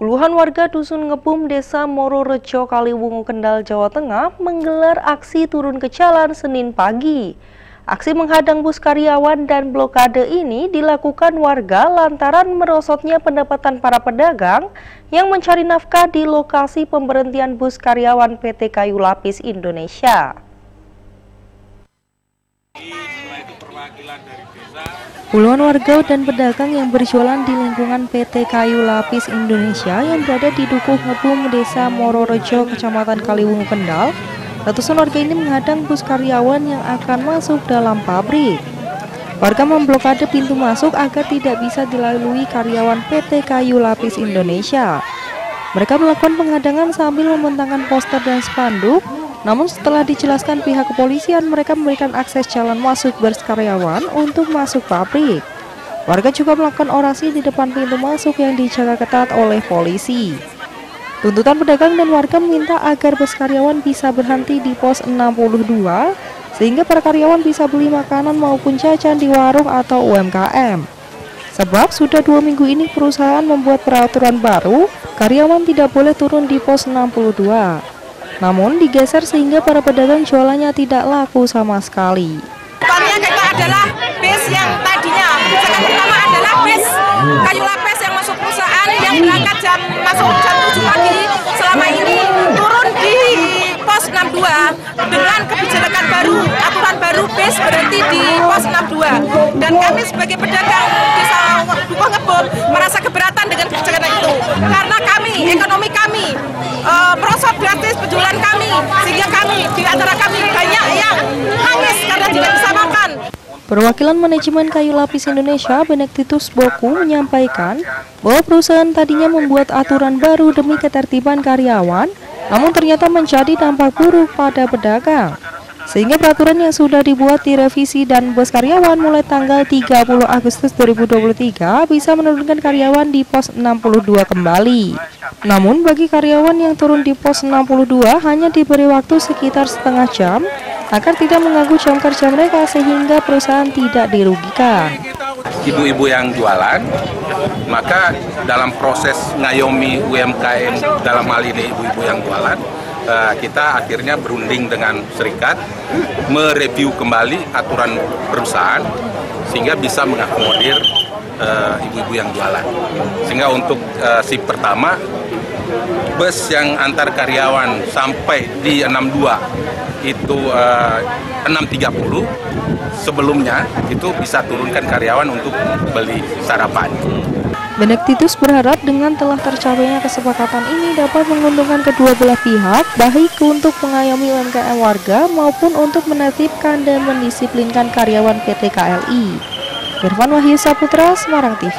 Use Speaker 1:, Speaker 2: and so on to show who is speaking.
Speaker 1: Puluhan warga Dusun Ngebum, Desa Mororejo, Kaliwungu, Kendal, Jawa Tengah menggelar aksi turun ke jalan Senin pagi. Aksi menghadang bus karyawan dan blokade ini dilakukan warga lantaran merosotnya pendapatan para pedagang yang mencari nafkah di lokasi pemberhentian bus karyawan PT Kayu Lapis Indonesia. Puluhan warga dan pedagang yang berjualan di lingkungan PT Kayu Lapis Indonesia yang berada di Dukuh Ngebum, Desa Mororejo, Kecamatan Kaliwungu, Kendal, ratusan warga ini menghadang bus karyawan yang akan masuk dalam pabrik. Warga memblokade pintu masuk agar tidak bisa dilalui karyawan PT Kayu Lapis Indonesia. Mereka melakukan penghadangan sambil membentangkan poster dan spanduk. Namun setelah dijelaskan pihak kepolisian, mereka memberikan akses jalan masuk bus karyawan untuk masuk pabrik. Warga juga melakukan orasi di depan pintu masuk yang dijaga ketat oleh polisi. Tuntutan pedagang dan warga meminta agar bus karyawan bisa berhenti di pos 62, sehingga para karyawan bisa beli makanan maupun jajan di warung atau UMKM. Sebab sudah 2 minggu ini perusahaan membuat peraturan baru, karyawan tidak boleh turun di pos 62. Namun digeser sehingga para pedagang jualannya tidak laku sama sekali.
Speaker 2: Utamanya kita adalah bis yang tadinya kebijakan pertama adalah bis Kayu Lapis yang masuk perusahaan yang berangkat masuk jam 7 pagi, selama ini turun di pos 62 dengan kebijakan baru, aturan baru bis berhenti di pos 62. Dan kami sebagai pedagang desa Dukuh Ngebum merasa keberatan dengan kebijakan itu karena kami, ekonomi kami merosot gratis penjualan kami, sehingga kami di antara kami banyak yang nangis karena tidak bisa makan.
Speaker 1: Perwakilan manajemen Kayu Lapis Indonesia, Benedictus Boku, menyampaikan bahwa perusahaan tadinya membuat aturan baru demi ketertiban karyawan, namun ternyata menjadi dampak buruk pada pedagang. Sehingga peraturan yang sudah dibuat direvisi dan bus karyawan mulai tanggal 30 Agustus 2023 bisa menurunkan karyawan di pos 62 kembali. Namun bagi karyawan yang turun di pos 62 hanya diberi waktu sekitar setengah jam agar tidak mengganggu jam kerja mereka sehingga perusahaan tidak dirugikan.
Speaker 3: Ibu-ibu yang jualan, maka dalam proses ngayomi UMKM, dalam hal ini ibu-ibu yang jualan, kita akhirnya berunding dengan serikat, mereview kembali aturan perusahaan sehingga bisa mengakomodir ibu-ibu yang jualan. Sehingga untuk shift pertama, bus yang antar karyawan sampai di 62 itu 6.30, sebelumnya itu bisa turunkan karyawan untuk beli sarapan.
Speaker 1: Benedictus berharap dengan telah tercapainya kesepakatan ini dapat menguntungkan kedua belah pihak, baik untuk mengayomi UMKM warga maupun untuk menertibkan dan mendisiplinkan karyawan PT KLI. Irfan Wahyu Saputra, Semarang TV.